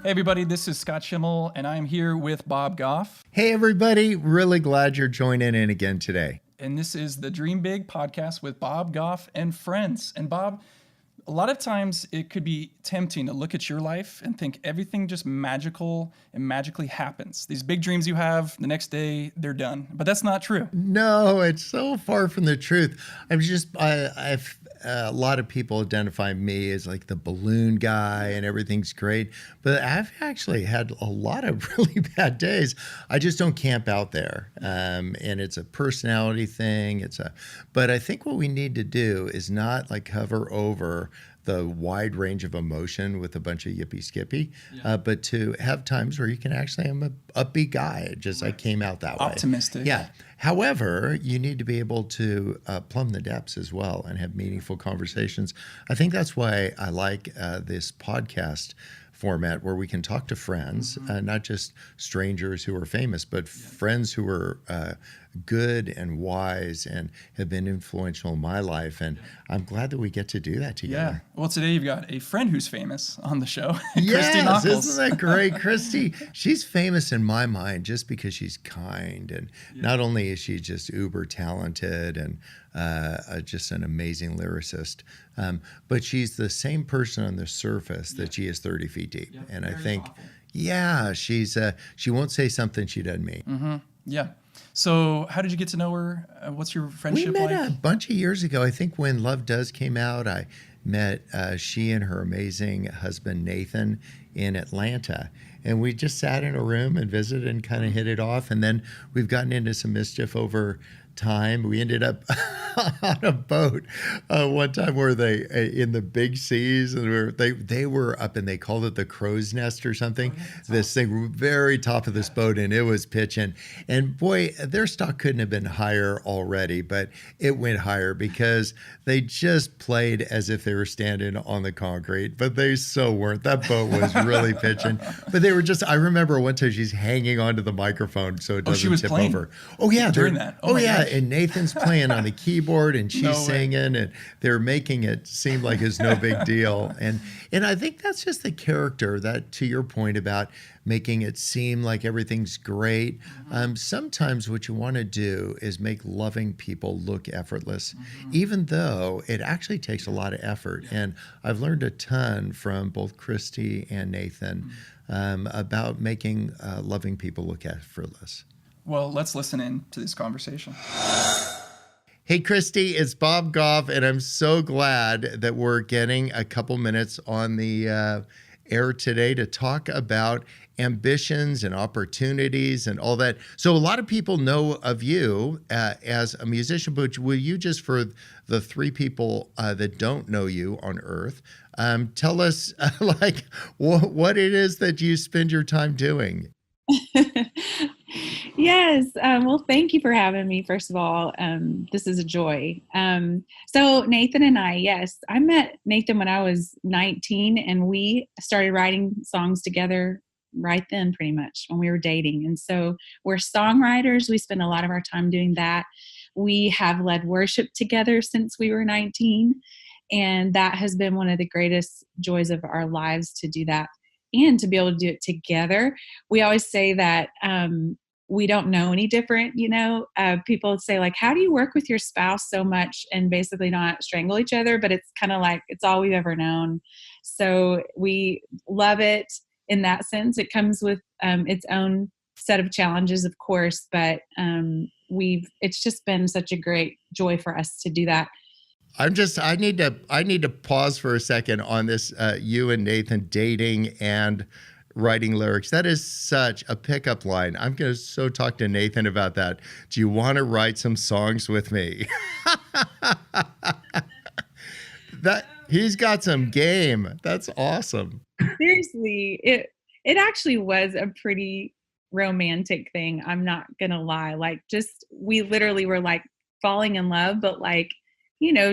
Hey everybody, this is Scott Schimmel, and I'm here with Bob Goff. Hey everybody, really glad you're joining in again today. And this is the Dream Big podcast with Bob Goff and friends. And Bob, a lot of times it could be tempting to look at your life and think everything just magical and magically happens. These big dreams you have, the next day they're done. But that's not true. No, it's so far from the truth. I've a lot of people identify me as like the balloon guy and everything's great, but I've actually had a lot of really bad days. I just don't camp out there, and it's a personality thing. But I think what we need to do is not like hover over the wide range of emotion with a bunch of yippee skippy, but to have times where you can actually, I'm an upbeat guy. I came out that way. Optimistic. Yeah. However, you need to be able to plumb the depths as well and have meaningful conversations. I think that's why I like this podcast format where we can talk to friends, not just strangers who are famous, but friends who are good and wise and have been influential in my life. And I'm glad that we get to do that together. Yeah. Well, today you've got a friend who's famous on the show, Yes, Christy Nockels. isn't that great? Christy, she's famous in my mind just because she's kind. And not only is she just uber talented and just an amazing lyricist, but she's the same person on the surface that she is 30 feet deep. And I think, she won't say something she doesn't mean. Mm-hmm. Yeah. So how did you get to know her? What's your friendship like? We met a bunch of years ago. I think when Love Does came out, I met she and her amazing husband, Nathan, in Atlanta. And we just sat in a room and visited and kind of hit it off. And then we've gotten into some mischief over time. We ended up on a boat one time where they in the big seas, and they were up and they called it the crow's nest or something. This thing very top of this boat, and it was pitching. And boy, their stock couldn't have been higher already, but it went higher because they just played as if they were standing on the concrete, but they so weren't. That boat was really pitching. But they were just, I remember one time she's hanging onto the microphone so it doesn't tip over. Oh yeah. During that. Oh yeah. And Nathan's playing on the keyboard and she's singing, and they're making it seem like it's no big deal. And I think that's just the character that, to your point about making it seem like everything's great. Sometimes what you want to do is make loving people look effortless, even though it actually takes a lot of effort. And I've learned a ton from both Christy and Nathan about making loving people look effortless. Well, let's listen in to this conversation. Hey, Christy, it's Bob Goff, and I'm so glad that we're getting a couple minutes on the air today to talk about ambitions and opportunities and all that. So a lot of people know of you as a musician, but will you, just for the three people that don't know you on Earth, tell us like what it is that you spend your time doing? Yes. Well, thank you for having me. First of all, this is a joy. So Nathan and I met Nathan when I was 19, and we started writing songs together right then, pretty much when we were dating. And so we're songwriters. We spend a lot of our time doing that. We have led worship together since we were 19. And that has been one of the greatest joys of our lives, to do that and to be able to do it together. We always say that we don't know any different. People say, like, how do you work with your spouse so much and basically not strangle each other? But it's kind of like, it's all we've ever known. So we love it in that sense. It comes with its own set of challenges, of course, but it's just been such a great joy for us to do that. I need to pause for a second on this, you and Nathan dating and writing lyrics. That is such a pickup line. I'm going to so talk to Nathan about that. Do you want to write some songs with me? That he's got some game. That's awesome. Seriously, it actually was a pretty romantic thing. I'm not going to lie. Like, just, we literally were like falling in love, but like,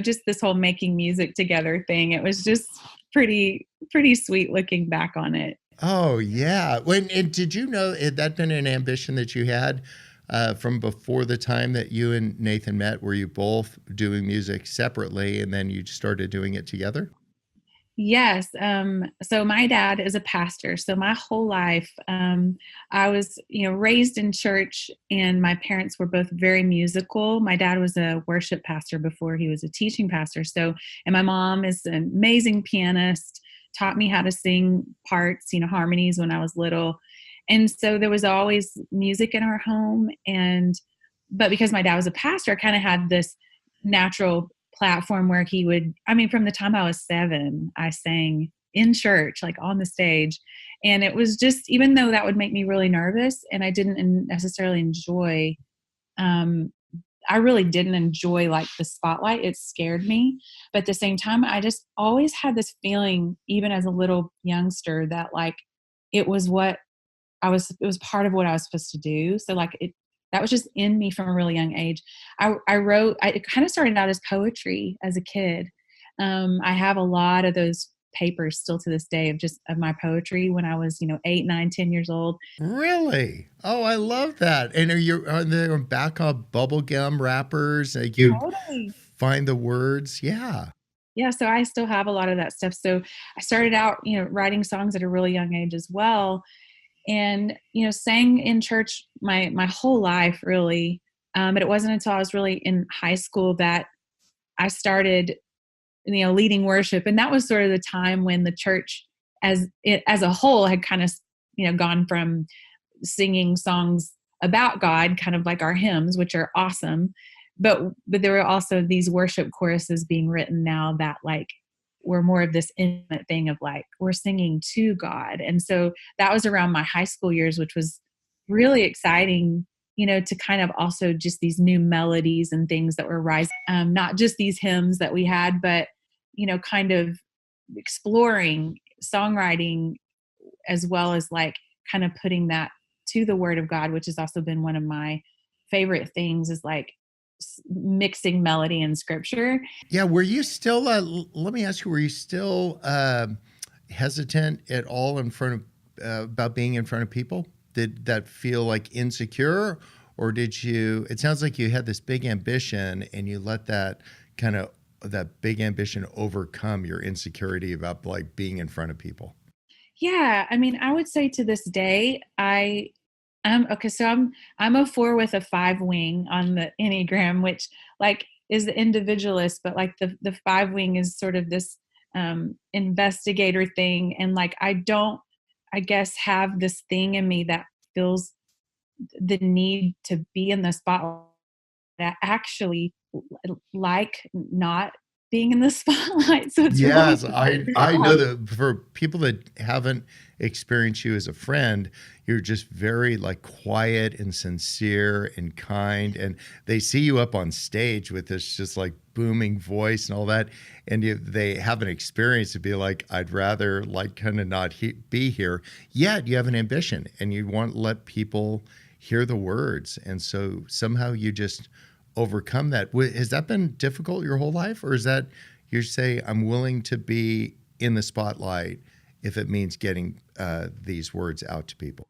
just this whole making music together thing. It was just pretty sweet looking back on it. Oh yeah. And did you know that been an ambition that you had from before the time that you and Nathan met? Were you both doing music separately and then you started doing it together? Yes. So my dad is a pastor. So my whole life, I was, raised in church, and my parents were both very musical. My dad was a worship pastor before he was a teaching pastor. So, and my mom is an amazing pianist, taught me how to sing parts, harmonies when I was little. And so there was always music in our home. But because my dad was a pastor, I kind of had this natural platform where he would, from the time I was 7, I sang in church, like on the stage. And it was just, even though that would make me really nervous and I didn't necessarily enjoy, I really didn't enjoy like the spotlight. It scared me. But at the same time, I just always had this feeling, even as a little youngster, that like it was it was part of what I was supposed to do. So like that was just in me from a really young age. I kind of started out as poetry as a kid. I have a lot of those papers still to this day of my poetry when I was, 8, 9, 10 years old. Really? Oh, I love that. And are there back of bubble gum wrappers? Like you Totally. find the words? Yeah. Yeah. So I still have a lot of that stuff. So I started out, writing songs at a really young age as well. And, sang in church my whole life, really. But it wasn't until I was really in high school that I started, leading worship. And that was sort of the time when the church as a whole had kind of, gone from singing songs about God, kind of like our hymns, which are awesome. But there were also these worship choruses being written now that like were more of this intimate thing of like, we're singing to God. And so that was around my high school years, which was really exciting, to kind of also just these new melodies and things that were rising, not just these hymns that we had, but, kind of exploring songwriting as well as like kind of putting that to the Word of God, which has also been one of my favorite things, is like mixing melody and scripture. Yeah. Were you still, let me ask you, were you still hesitant at all in front of, about being in front of people? Did that feel like insecure, or it sounds like you had this big ambition and you let that big ambition overcome your insecurity about like being in front of people? Yeah. I would say to this day, okay. So I'm a 4 with a 5 wing on the Enneagram, which like is the individualist, but like the 5 wing is sort of this investigator thing. And like, I guess, have this thing in me that feels the need to be in the spotlight, that actually like not being in the spotlight. So it's Yes, really I know that for people that haven't experienced you as a friend, you're just very like quiet and sincere and kind, and they see you up on stage with this just like booming voice and all that, and they have an experience to be like, I'd rather like kind of not be here. Yet you have an ambition and you want to let people hear the words, and so somehow you just overcome that. Has that been difficult your whole life, or is that you say, I'm willing to be in the spotlight if it means getting these words out to people?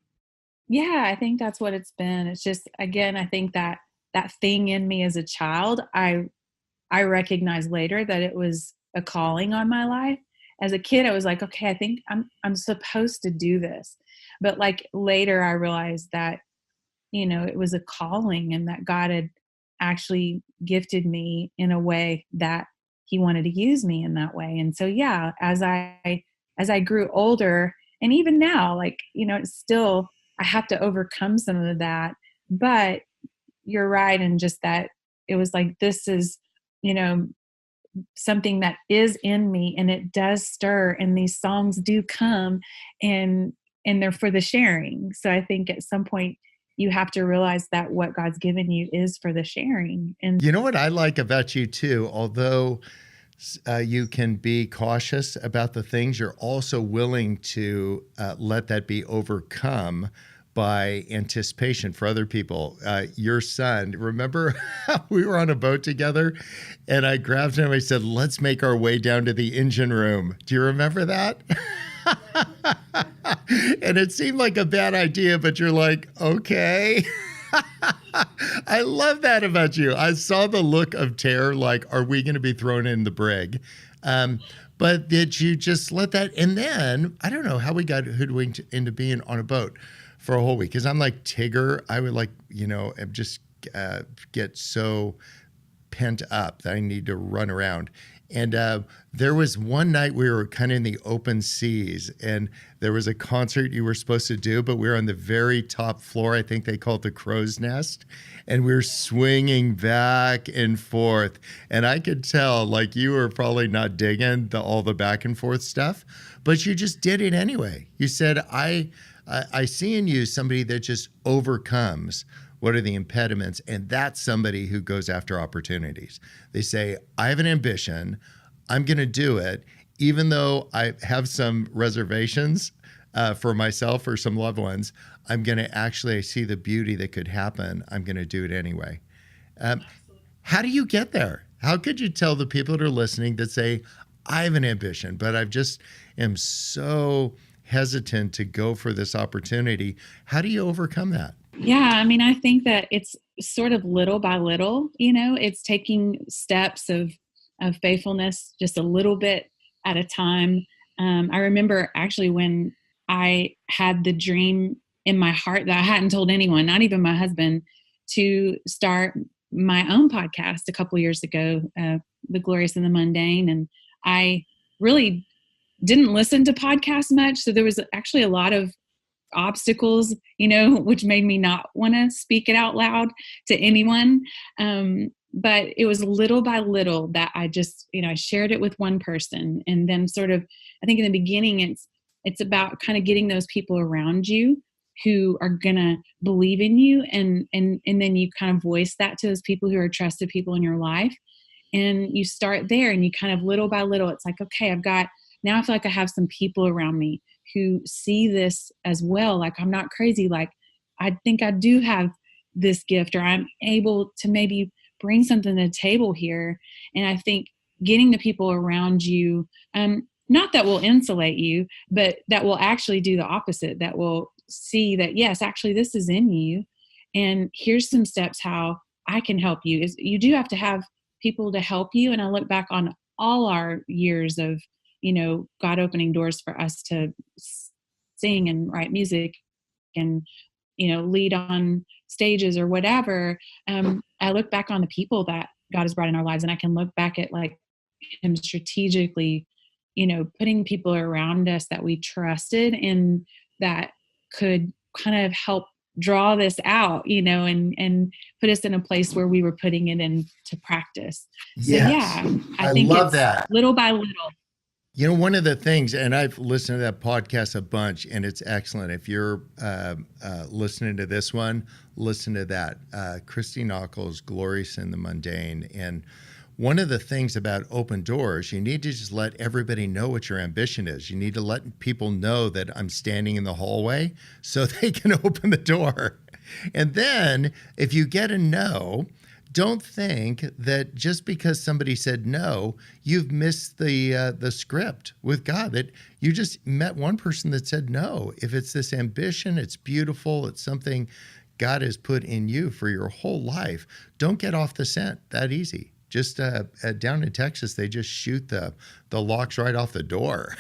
Yeah, I think that's what it's been. It's just, again, I think that thing in me as a child, I recognized later that it was a calling on my life. As a kid, I was like, okay, I think I'm supposed to do this. But like later I realized that, it was a calling, and that God had actually gifted me in a way that he wanted to use me in that way. And so, yeah, as I grew older, and even now, like, it's still, I have to overcome some of that. But you're right. And just that it was like, this is, something that is in me, and it does stir, and these songs do come, and they're for the sharing. So I think at some point you have to realize that what God's given you is for the sharing. And You know what I like about you too, although you can be cautious about the things, you're also willing to let that be overcome by anticipation for other people. Your son, remember we were on a boat together and I grabbed him. I said, let's make our way down to the engine room. Do you remember that? And it seemed like a bad idea, but you're like, okay. I love that about you. I saw the look of terror, like, are we going to be thrown in the brig? but did you just let that? And then I don't know how we got hoodwinked into being on a boat for a whole week. Because I'm like Tigger. I would like, just get so pent up that I need to run around. And there was one night we were kind of in the open seas, and there was a concert you were supposed to do, but we were on the very top floor. I think they call it the crow's nest. And we were swinging back and forth. And I could tell, like, you were probably not digging all the back and forth stuff, but you just did it anyway. You said, I see in you somebody that just overcomes what are the impediments, and that's somebody who goes after opportunities. They say, I have an ambition, I'm going to do it, even though I have some reservations for myself or some loved ones. I'm going to actually see the beauty that could happen. I'm going to do it anyway. How do you get there? How could you tell the people that are listening that say, I have an ambition, but I just am so hesitant to go for this opportunity? How do you overcome that? Yeah, I mean, I think that it's sort of little by little, it's taking steps of faithfulness just a little bit at a time. I remember actually when I had the dream in my heart that I hadn't told anyone, not even my husband, to start my own podcast a couple years ago, The Glorious and the Mundane. And I really didn't listen to podcasts much. So there was actually a lot of obstacles, which made me not want to speak it out loud to anyone. But it was little by little that I just, I shared it with one person. And then sort of, I think in the beginning, it's about kind of getting those people around you who are going to believe in you. And then you kind of voice that to those people who are trusted people in your life. And you start there and you kind of little by little, it's like, okay, now I feel like I have some people around me who see this as well. Like, I'm not crazy. Like, I think I do have this gift, or I'm able to maybe bring something to the table here. And I think getting the people around you, not that will insulate you, but that will actually do the opposite, that will see that, yes, actually this is in you. And here's some steps how I can help you. Is you do have to have people to help you. And I look back on all our years of, God opening doors for us to sing and write music and, lead on stages or whatever. I look back on the people that God has brought in our lives, and I can look back at like him strategically, putting people around us that we trusted and that could kind of help draw this out, and put us in a place where we were putting it into practice. So Yes. yeah, I think love it's that. little by little. One of the things, and I've listened to that podcast a bunch, and it's excellent. If you're listening to this one, listen to that. Christy Nockels, Glorious in the Mundane. And one of the things about open doors, you need to just let everybody know what your ambition is. You need to let people know that I'm standing in the hallway so they can open the door. And then if you get a no, don't think that just because somebody said no, you've missed the script with God, that you just met one person that said no. If it's this ambition, it's beautiful, it's something God has put in you for your whole life, don't get off the scent that easy. Just down in Texas, they just shoot the locks right off the door.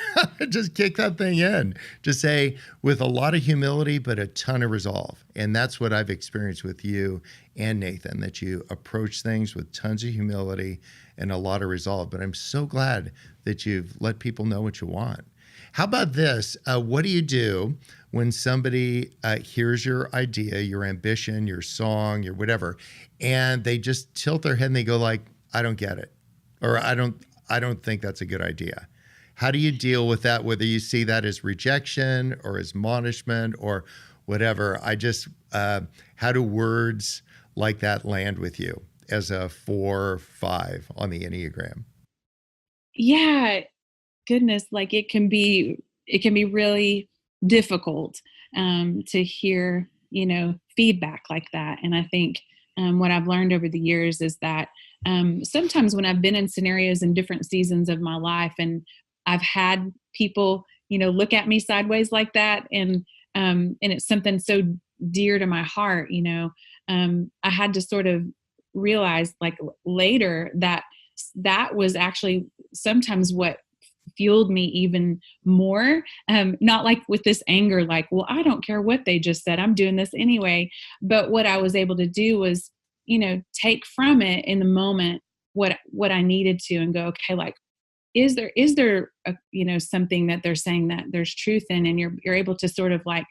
Just kick that thing in. Just say, with a lot of humility, but a ton of resolve. And that's what I've experienced with you and Nathan, that you approach things with tons of humility and a lot of resolve. But I'm so glad that you've let people know what you want. How about this? What do you do when somebody hears your idea, your ambition, your song, your whatever, and they just tilt their head and they go like, I don't get it, or I don't think that's a good idea? How do you deal with that, whether you see that as rejection or as admonishment or whatever? How do words like that land with you as a 4 or 5 on the Enneagram? Yeah, goodness, like it can be really difficult to hear, feedback like that. And I think what I've learned over the years is that sometimes when I've been in scenarios in different seasons of my life and I've had people, look at me sideways like that, and it's something so dear to my heart, I had to sort of realize like later that was actually sometimes what fueled me even more. Not like with this anger, like, well, I don't care what they just said, I'm doing this anyway. But what I was able to do was, take from it in the moment what I needed to, and go, okay, like, is there something that they're saying that there's truth in, and you're able to sort of like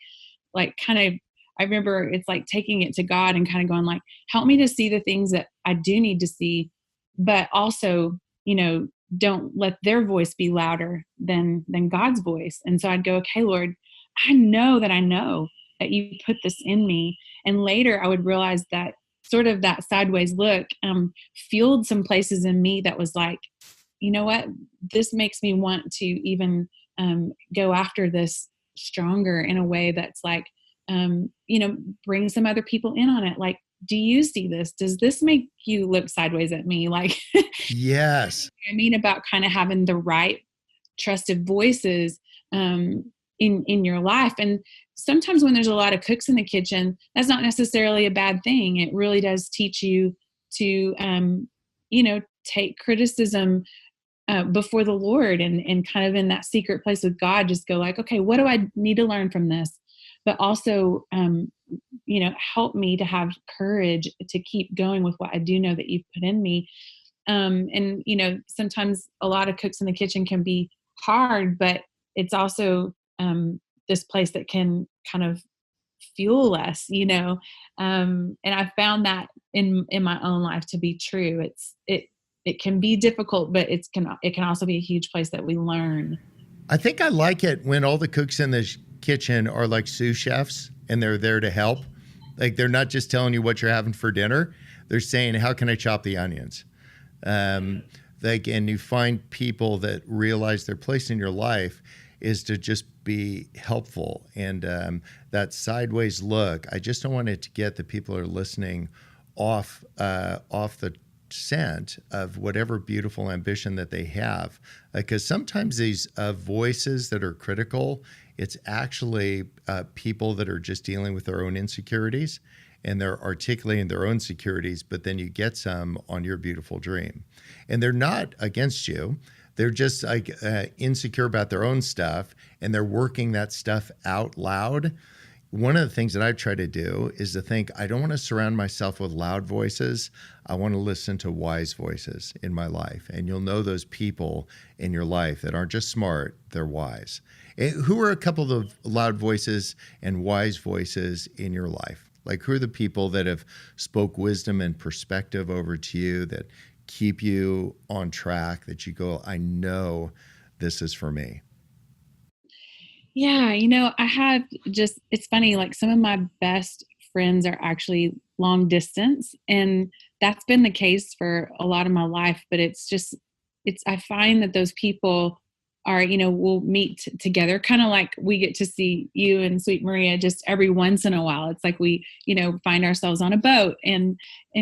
kind of, I remember it's like taking it to God and kind of going like, help me to see the things that I do need to see, but also, don't let their voice be louder than God's voice. And so I'd go, okay, Lord, I know that you put this in me. And later I would realize that sort of that sideways look fueled some places in me that was like, you know what, this makes me want to even go after this stronger in a way that's like, bring some other people in on it. Like, do you see this? Does this make you look sideways at me? Like, Yes. I mean, about kind of having the right trusted voices in your life. And sometimes when there's a lot of cooks in the kitchen, that's not necessarily a bad thing. It really does teach you to, take criticism before the Lord, and kind of in that secret place with God, just go like, okay, what do I need to learn from this? But also, help me to have courage to keep going with what I do know that you've put in me. And, sometimes a lot of cooks in the kitchen can be hard, but it's also this place that can kind of fuel us, and I found that in my own life to be true. It can be difficult, but it can also be a huge place that we learn. I think I like it when all the cooks in the kitchen are like sous chefs and they're there to help. Like, they're not just telling you what you're having for dinner. They're saying, how can I chop the onions? And you find people that realize their place in your life is to just be helpful. And that sideways look, I just don't want it to get the people who are listening off the scent of whatever beautiful ambition that they have. Because sometimes these voices that are critical, it's actually people that are just dealing with their own insecurities, and they're articulating their own securities, but then you get some on your beautiful dream. And they're not against you. They're just like insecure about their own stuff, and they're working that stuff out loud. One of the things that I try to do is to think, I don't want to surround myself with loud voices. I want to listen to wise voices in my life. And you'll know those people in your life that aren't just smart, they're wise. Who are a couple of loud voices and wise voices in your life? Like, who are the people that have spoke wisdom and perspective over to you, that keep you on track, that you go, I know this is for me? Yeah, I have it's funny, like some of my best friends are actually long distance, and that's been the case for a lot of my life, but I find that those people are, we'll meet together, kind of like we get to see you and Sweet Maria just every once in a while. It's like we, find ourselves on a boat and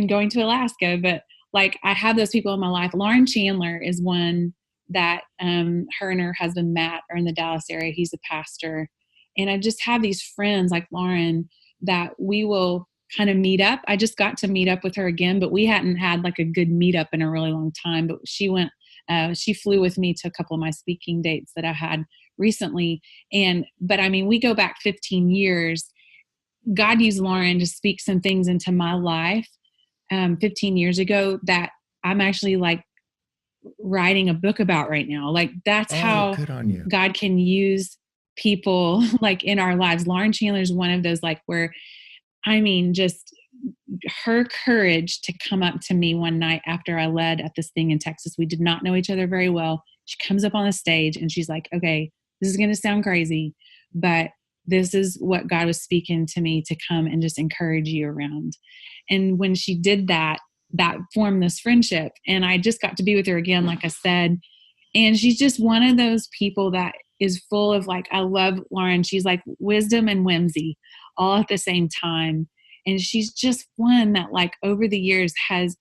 going to Alaska, but like I have those people in my life. Lauren Chandler is one that her and her husband Matt are in the Dallas area. He's a pastor. And I just have these friends like Lauren that we will kind of meet up. I just got to meet up with her again, but we hadn't had like a good meetup in a really long time. But she flew with me to a couple of my speaking dates that I had recently. But I mean, we go back 15 years. God used Lauren to speak some things into my life 15 years ago that I'm actually like writing a book about right now. Like that's how good on you. God can use people like in our lives. Lauren Chandler is one of those, like, where, I mean, just her courage to come up to me one night after I led at this thing in Texas. We did not know each other very well. She comes up on the stage and she's like, okay, this is going to sound crazy, but this is what God was speaking to me to come and just encourage you around. And when she did that, that formed this friendship. And I just got to be with her again, like I said. And she's just one of those people that is full of, like, I love Lauren. She's like wisdom and whimsy all at the same time. And she's just one that, like, over the years has,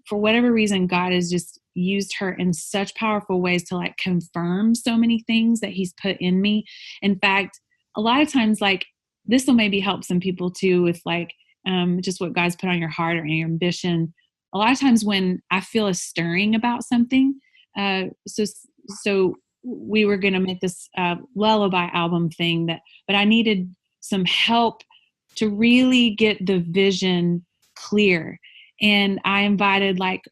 for whatever reason, God has just used her in such powerful ways to, like, confirm so many things that he's put in me. In fact, a lot of times, like, this will maybe help some people too with, like, just what God's put on your heart or your ambition. A lot of times when I feel a stirring about something, so we were going to make this lullaby album thing, but I needed some help to really get the vision clear. And I invited like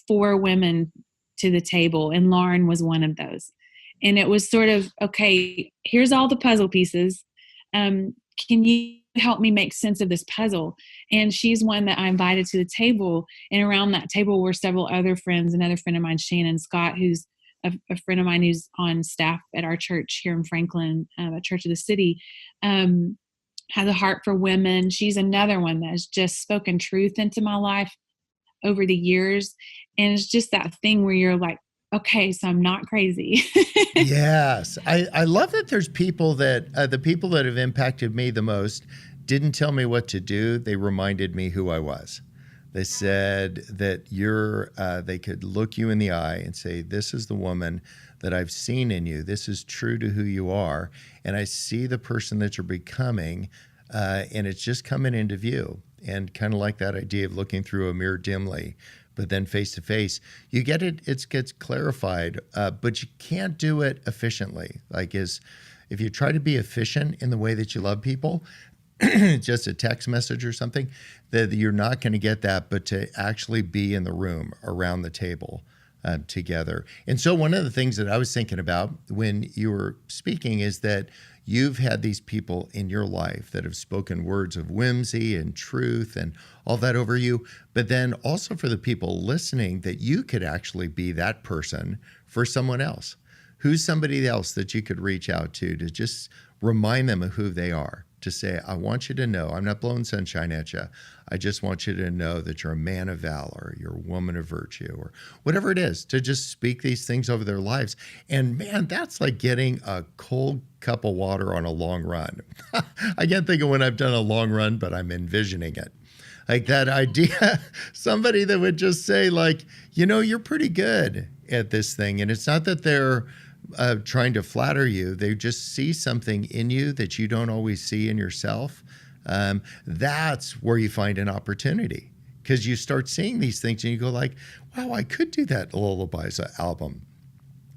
4 women to the table, and Lauren was one of those. And it was sort of, okay, here's all the puzzle pieces. Can you help me make sense of this puzzle? And she's one that I invited to the table. And around that table were several other friends. Another friend of mine, Shannon Scott, who's a friend of mine who's on staff at our church here in Franklin, a Church of the City, has a heart for women. She's another one that has just spoken truth into my life over the years. And it's just that thing where you're like, okay, so I'm not crazy. Yes. I love that there's people that, the people that have impacted me the most didn't tell me what to do. They reminded me who I was. They said that they could look you in the eye and say, this is the woman that I've seen in you. This is true to who you are. And I see the person that you're becoming, and it's just coming into view. And kind of like that idea of looking through a mirror dimly, but then face to face, you get it, it gets clarified, but you can't do it efficiently. Like if you try to be efficient in the way that you love people, just a text message or something, that you're not going to get that, but to actually be in the room around the table together. And so one of the things that I was thinking about when you were speaking is that you've had these people in your life that have spoken words of whimsy and truth and all that over you, but then also for the people listening, that you could actually be that person for someone else. Who's somebody else that you could reach out to just remind them of who they are? To say, I want you to know, I'm not blowing sunshine at you. I just want you to know that you're a man of valor, you're a woman of virtue, or whatever it is, to just speak these things over their lives. And man, that's like getting a cold cup of water on a long run. I can't think of when I've done a long run, but I'm envisioning it. Like that idea, somebody that would just say like, you're pretty good at this thing. And it's not that they're trying to flatter you. They just see something in you that you don't always see in yourself. That's where you find an opportunity, because you start seeing these things and you go like, wow, I could do that lullabies album.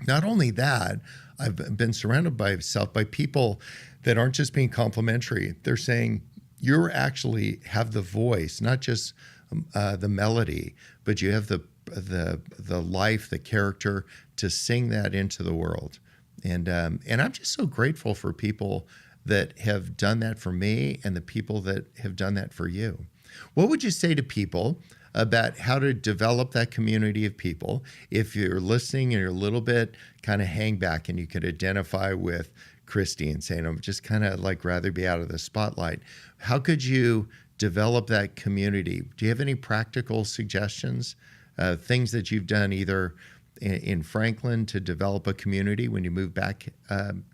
Not only that, I've been surrounded by myself by people that aren't just being complimentary. They're saying, you actually have the voice, not just the melody, but you have the life, the character to sing that into the world. And I'm just so grateful for people that have done that for me and the people that have done that for you. What would you say to people about how to develop that community of people? If you're listening and you're a little bit kind of hang back and you could identify with Christy and saying, I'm just kind of like rather be out of the spotlight. How could you develop that community? Do you have any practical suggestions? Things that you've done either in Franklin to develop a community when you move back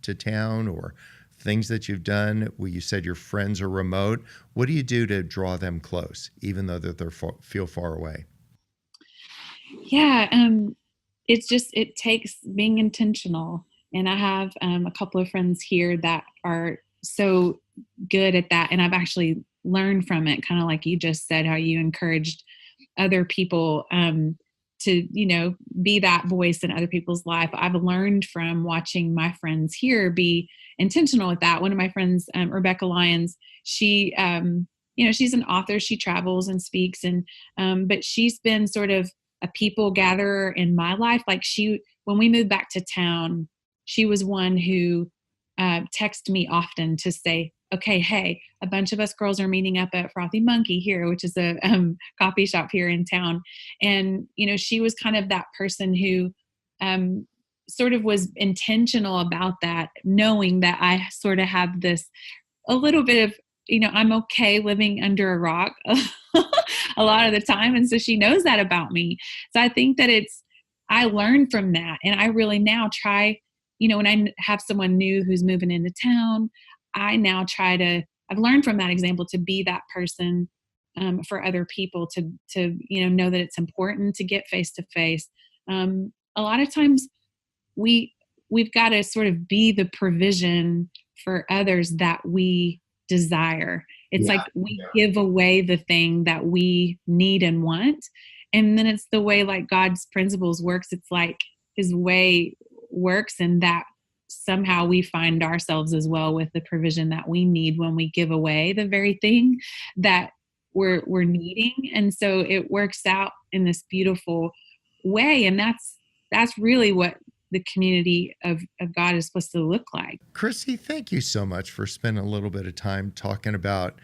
to town, or things that you've done where you said your friends are remote? What do you do to draw them close, even though that they feel far away? Yeah, it takes being intentional. And I have a couple of friends here that are so good at that. And I've actually learned from it, kind of like you just said, how you encouraged other people to, be that voice in other people's life. I've learned from watching my friends here be intentional with that. One of my friends, Rebecca Lyons, she, she's an author. She travels and speaks, and but she's been sort of a people gatherer in my life. Like when we moved back to town, she was one who texted me often to say, okay, hey, a bunch of us girls are meeting up at Frothy Monkey here, which is a coffee shop here in town. And, she was kind of that person who sort of was intentional about that, knowing that I sort of have a little bit of, I'm okay living under a rock a lot of the time. And so she knows that about me. So I think that I learned from that. And I really now try, when I have someone new who's moving into town, I now I've learned from that example to be that person for other people to know that it's important to get face to face. A lot of times we've got to sort of be the provision for others that we desire. It's like we give away the thing that we need and want. And then it's the way like God's principles works. It's like his way works, and that somehow we find ourselves as well with the provision that we need when we give away the very thing that we're needing. And so it works out in this beautiful way. And that's really what the community of God is supposed to look like. Christy, thank you so much for spending a little bit of time talking about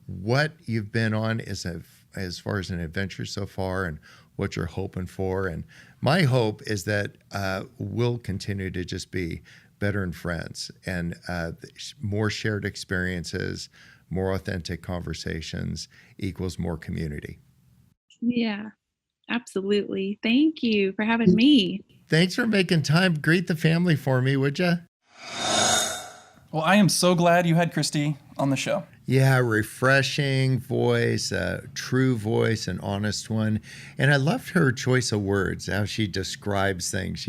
what you've been on as far as an adventure so far and what you're hoping for. And my hope is that we'll continue to just be better and friends and more shared experiences, more authentic conversations equals more community. Yeah, absolutely. Thank you for having me. Thanks for making time. Greet the family for me, would you? Well, I am so glad you had Christy on the show. Yeah, refreshing voice, a true voice, an honest one. And I loved her choice of words, how she describes things.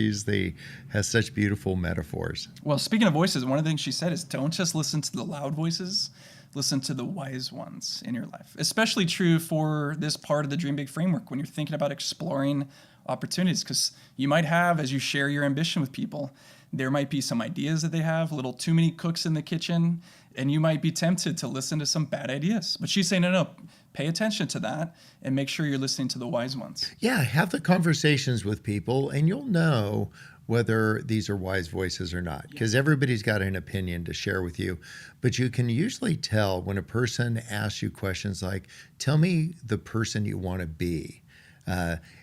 Has such beautiful metaphors. Well, speaking of voices, one of the things she said is don't just listen to the loud voices, listen to the wise ones in your life. Especially true for this part of the Dream Big framework when you're thinking about exploring opportunities, because you might have, as you share your ambition with people, there might be some ideas that they have, a little too many cooks in the kitchen, and you might be tempted to listen to some bad ideas. But she's saying, no, pay attention to that and make sure you're listening to the wise ones. Yeah, have the conversations with people and you'll know whether these are wise voices or not, because everybody's got an opinion to share with you. But you can usually tell when a person asks you questions like, tell me the person you want to be.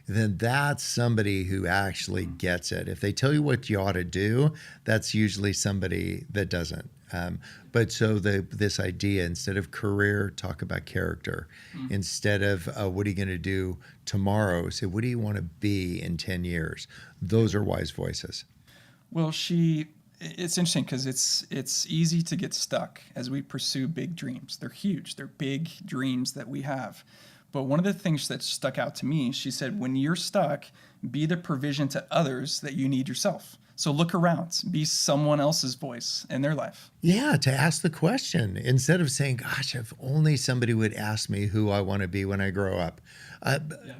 Then that's somebody who actually gets it. If they tell you what you ought to do, that's usually somebody that doesn't. But so this idea, instead of career, talk about character. Instead of what are you going to do tomorrow, say, what do you want to be in 10 years? Those are wise voices. Well, it's interesting because it's easy to get stuck as we pursue big dreams. They're huge. They're big dreams that we have. But one of the things that stuck out to me, she said, when you're stuck, be the provision to others that you need yourself. So look around, be someone else's voice in their life. Yeah, to ask the question instead of saying, gosh, if only somebody would ask me who I want to be when I grow up.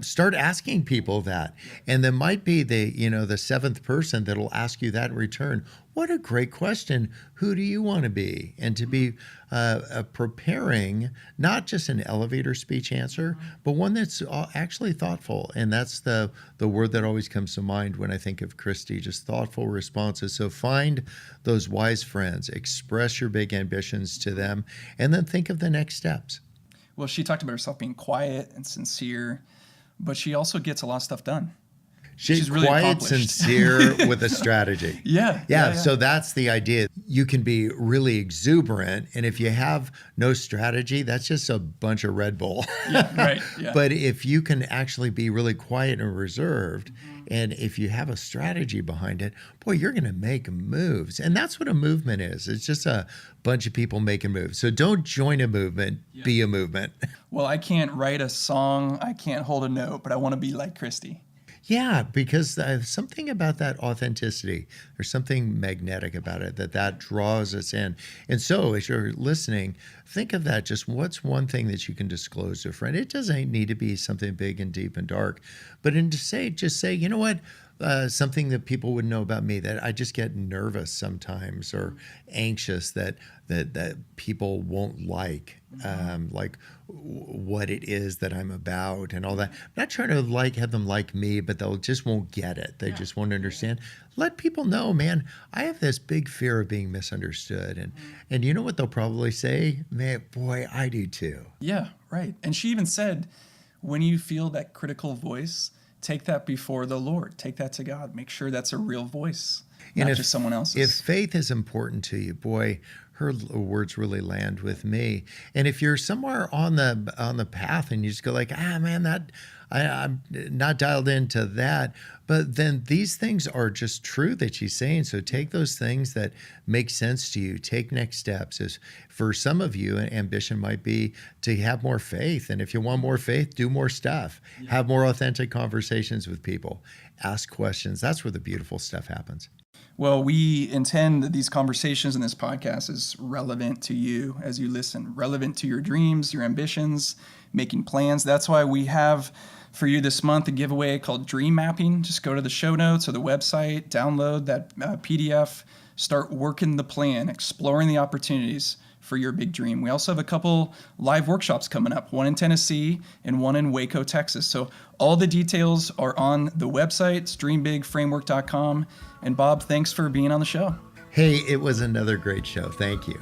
Start asking people that. And there might be the seventh person that'll ask you that in return. What a great question. Who do you want to be? And to be preparing not just an elevator speech answer, but one that's actually thoughtful. And that's the word that always comes to mind when I think of Christy, just thoughtful responses. So find those wise friends, express your big ambitions to them, and then think of the next steps. Well, she talked about herself being quiet and sincere, but she also gets a lot of stuff done. She's really quiet, sincere with a strategy. Yeah. So that's the idea. You can be really exuberant, and if you have no strategy, that's just a bunch of Red Bull. Yeah, right. Yeah. But if you can actually be really quiet and reserved, and if you have a strategy behind it, boy, you're going to make moves. And that's what a movement is. It's just a bunch of people making moves. So don't join a movement, be a movement. Well, I can't write a song, I can't hold a note, but I want to be like Christy. Yeah, because something about that authenticity, there's something magnetic about it that draws us in. And so as you're listening, think of that. Just what's one thing that you can disclose to a friend? It doesn't need to be something big and deep and dark, but just say, you know what? Something that people would know about me, that I just get nervous sometimes or anxious that people won't like what it is that I'm about and all that. I'm not trying to have them like me, but they'll just won't get it. They just won't understand. Let people know, man, I have this big fear of being misunderstood. And you know what they'll probably say? Man, boy, I do too. Yeah, right. And she even said, when you feel that critical voice, take that before the Lord. Take that to God. Make sure that's a real voice, not just someone else's. If faith is important to you, boy, her words really land with me. And if you're somewhere on the path and you just go like, man, that I'm not dialed into that. But then these things are just true that she's saying. So take those things that make sense to you. Take next steps. As for some of you, an ambition might be to have more faith. And if you want more faith, do more stuff. Have more authentic conversations with people. Ask questions. That's where the beautiful stuff happens. Well, we intend that these conversations in this podcast is relevant to you as you listen, relevant to your dreams, your ambitions, making plans. That's why we have for you this month, a giveaway called Dream Mapping. Just go to the show notes or the website, download that PDF, start working the plan, exploring the opportunities for your big dream. We also have a couple live workshops coming up, one in Tennessee and one in Waco, Texas. So all the details are on the website, it's dreambigframework.com. And Bob, thanks for being on the show. Hey, it was another great show. Thank you.